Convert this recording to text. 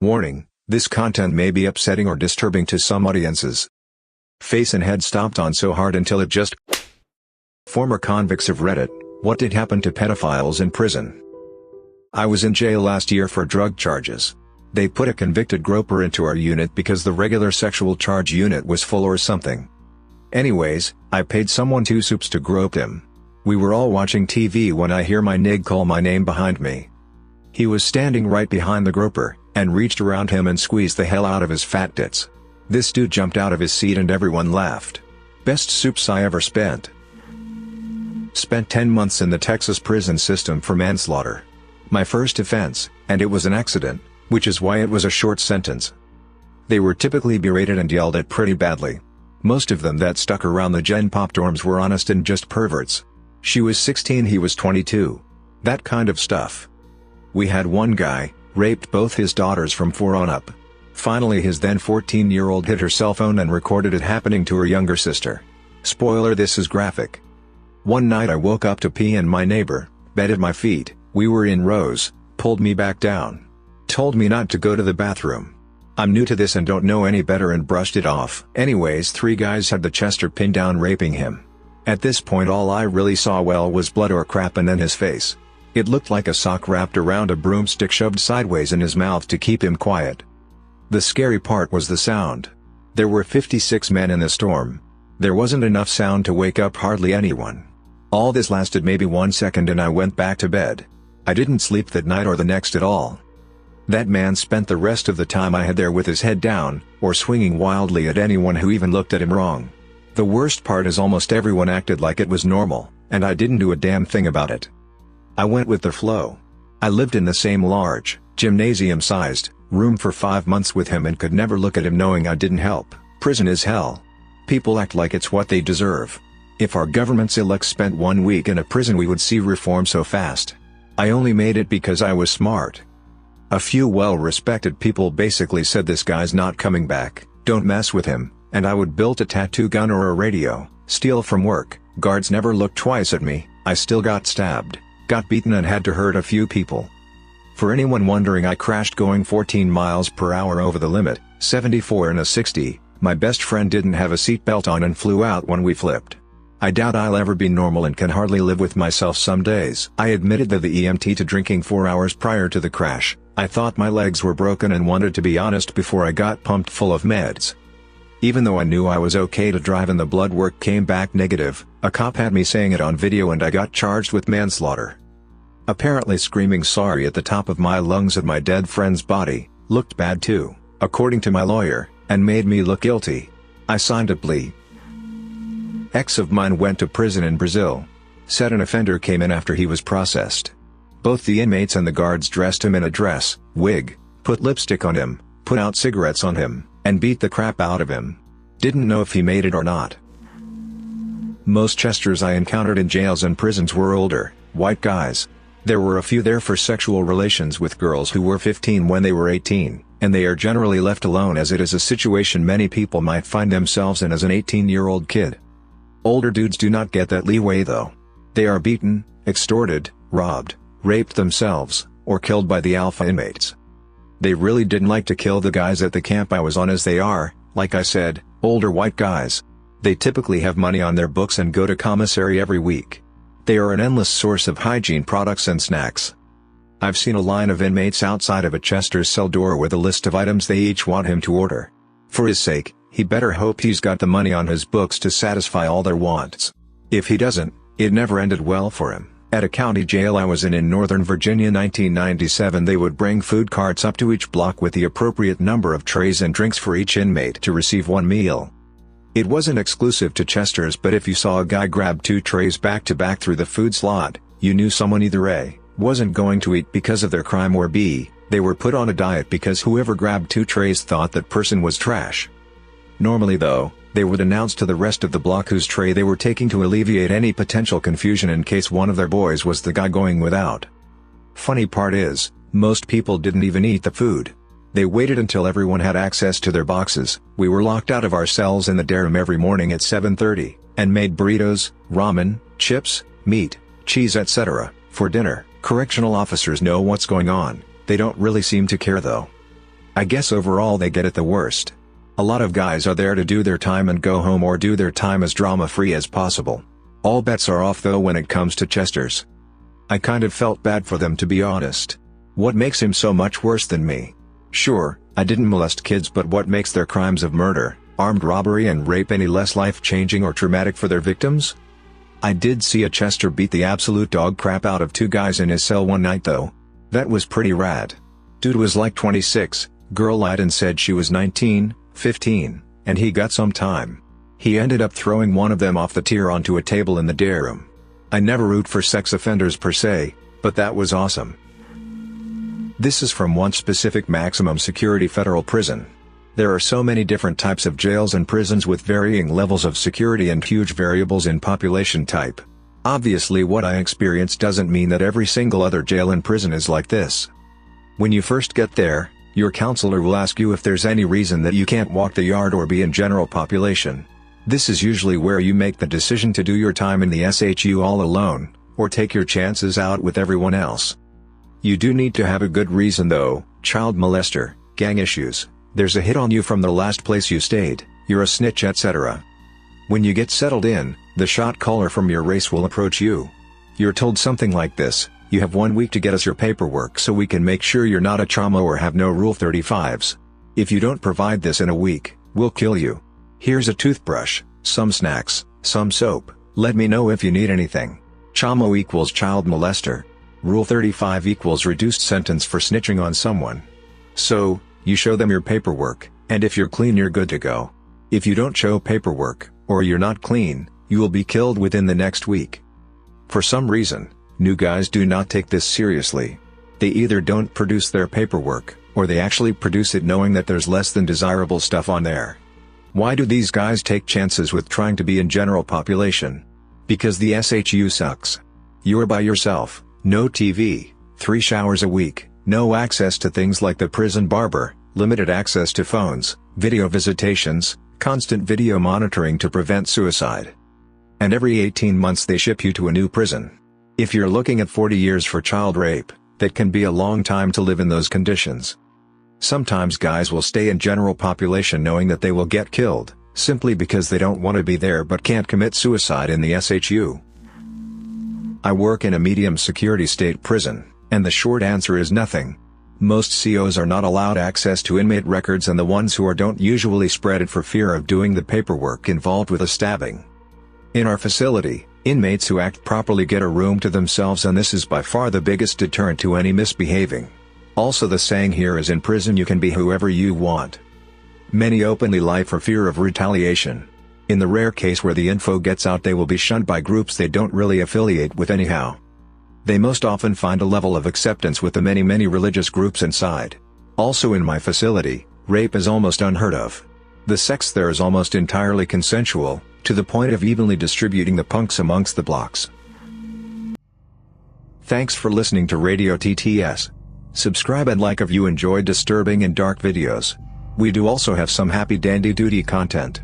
Warning, this content may be upsetting or disturbing to some audiences. Face and head stomped on so hard until it just... Former convicts of Reddit, what did happen to pedophiles in prison? I was in jail last year for drug charges. They put a convicted groper into our unit because the regular sexual charge unit was full or something. Anyways, I paid someone 2 soups to grope him. We were all watching TV when I hear my nig call my name behind me. He was standing right behind the groper, and reached around him and squeezed the hell out of his fat tits. This dude jumped out of his seat and everyone laughed. Best soups I ever spent. Spent 10 months in the Texas prison system for manslaughter. My first offense, and it was an accident, which is why it was a short sentence. They were typically berated and yelled at pretty badly. Most of them that stuck around the Gen Pop dorms were honest and just perverts. She was 16, he was 22. That kind of stuff. We had one guy, raped both his daughters from 4 on up. Finally his then 14-year-old hid her cell phone and recorded it happening to her younger sister. Spoiler, this is graphic. One night I woke up to pee and my neighbor, bed at my feet, we were in rows, pulled me back down. Told me not to go to the bathroom. I'm new to this and don't know any better and brushed it off. Anyways, 3 guys had the Chester pinned down raping him. At this point all I really saw was blood or crap and then his face. It looked like a sock wrapped around a broomstick shoved sideways in his mouth to keep him quiet. The scary part was the sound. There were 56 men in the storm. There wasn't enough sound to wake up hardly anyone. All this lasted maybe 1 second and I went back to bed. I didn't sleep that night or the next at all. That man spent the rest of the time I had there with his head down, or swinging wildly at anyone who even looked at him wrong. The worst part is almost everyone acted like it was normal, and I didn't do a damn thing about it. I went with the flow. I lived in the same large, gymnasium-sized, room for 5 months with him and could never look at him knowing I didn't help. Prison is hell. People act like it's what they deserve. If our government's elects spent 1 week in a prison we would see reform so fast. I only made it because I was smart. A few well-respected people basically said this guy's not coming back, don't mess with him, and I would build a tattoo gun or a radio, steal from work. Guards never looked twice at me. I still got stabbed, got beaten and had to hurt a few people. For anyone wondering, I crashed going 14 miles per hour over the limit, 74 in a 60, my best friend didn't have a seatbelt on and flew out when we flipped. I doubt I'll ever be normal and can hardly live with myself some days. I admitted to the EMT to drinking 4 hours prior to the crash. I thought my legs were broken and wanted to be honest before I got pumped full of meds. Even though I knew I was okay to drive and the blood work came back negative, a cop had me saying it on video and I got charged with manslaughter. Apparently screaming sorry at the top of my lungs at my dead friend's body, looked bad too, according to my lawyer, and made me look guilty. I signed a plea. Ex of mine went to prison in Brazil. Said an offender came in after he was processed. Both the inmates and the guards dressed him in a dress, wig, put lipstick on him, put out cigarettes on him, and beat the crap out of him. Didn't know if he made it or not. Most Chesters I encountered in jails and prisons were older, white guys. There were a few there for sexual relations with girls who were 15 when they were 18, and they are generally left alone as it is a situation many people might find themselves in as an 18-year-old kid. Older dudes do not get that leeway though. They are beaten, extorted, robbed, raped themselves, or killed by the alpha inmates. They really didn't like to kill the guys at the camp I was on as they are, like I said, older white guys. They typically have money on their books and go to commissary every week. They are an endless source of hygiene products and snacks. I've seen a line of inmates outside of a Chester's cell door with a list of items they each want him to order. For his sake, he better hope he's got the money on his books to satisfy all their wants. If he doesn't, it never ended well for him. At a county jail I was in Northern Virginia 1997, they would bring food carts up to each block with the appropriate number of trays and drinks for each inmate to receive one meal. It wasn't exclusive to Chester's, but if you saw a guy grab 2 trays back to back through the food slot, you knew someone either A, wasn't going to eat because of their crime, or B, they were put on a diet because whoever grabbed 2 trays thought that person was trash. Normally though, they would announce to the rest of the block whose tray they were taking to alleviate any potential confusion in case one of their boys was the guy going without. Funny part is, most people didn't even eat the food. They waited until everyone had access to their boxes. We were locked out of our cells in the day room every morning at 7:30, and made burritos, ramen, chips, meat, cheese etc. for dinner. Correctional officers know what's going on, they don't really seem to care though. I guess overall they get it the worst. A lot of guys are there to do their time and go home, or do their time as drama-free as possible. All bets are off though when it comes to Chesters. I kind of felt bad for them, to be honest. What makes him so much worse than me? Sure, I didn't molest kids, but what makes their crimes of murder, armed robbery and rape any less life-changing or traumatic for their victims? I did see a Chester beat the absolute dog crap out of two guys in his cell one night though. That was pretty rad. Dude was like 26, girl lied and said she was 19, 15, and he got some time. He ended up throwing one of them off the tier onto a table in the day room. I never root for sex offenders per se, but that was awesome. This is from one specific maximum security federal prison. There are so many different types of jails and prisons with varying levels of security and huge variables in population type. Obviously what I experienced doesn't mean that every single other jail and prison is like this. When you first get there, your counselor will ask you if there's any reason that you can't walk the yard or be in general population. This is usually where you make the decision to do your time in the SHU all alone, or take your chances out with everyone else. You do need to have a good reason though: child molester, gang issues, there's a hit on you from the last place you stayed, you're a snitch, etc. When you get settled in, the shot caller from your race will approach you. You're told something like this: you have 1 week to get us your paperwork so we can make sure you're not a trauma or have no Rule 35s. If you don't provide this in a week, we'll kill you. Here's a toothbrush, some snacks, some soap, let me know if you need anything. Chamo equals child molester. Rule 35 equals reduced sentence for snitching on someone. So, you show them your paperwork, and if you're clean you're good to go. If you don't show paperwork, or you're not clean, you will be killed within the next week. For some reason, new guys do not take this seriously. They either don't produce their paperwork, or they actually produce it knowing that there's less than desirable stuff on there. Why do these guys take chances with trying to be in general population? Because the SHU sucks. You're by yourself, no TV, 3 showers a week, no access to things like the prison barber, limited access to phones, video visitations, constant video monitoring to prevent suicide. And every 18 months they ship you to a new prison. If you're looking at 40 years for child rape, that can be a long time to live in those conditions. Sometimes guys will stay in general population knowing that they will get killed, simply because they don't want to be there but can't commit suicide in the SHU. I work in a medium security state prison, and the short answer is nothing. Most COs are not allowed access to inmate records, and the ones who are don't usually spread it for fear of doing the paperwork involved with a stabbing. In our facility, inmates who act properly get a room to themselves, and this is by far the biggest deterrent to any misbehaving. Also, the saying here is, in prison you can be whoever you want. Many openly lie for fear of retaliation. In the rare case where the info gets out, they will be shunned by groups they don't really affiliate with anyhow. They most often find a level of acceptance with the many religious groups inside. Also in my facility, rape is almost unheard of. The sex there is almost entirely consensual, to the point of evenly distributing the punks amongst the blocks. Thanks for listening to Radio TTS. Subscribe and like if you enjoy disturbing and dark videos. We do also have some happy dandy duty content.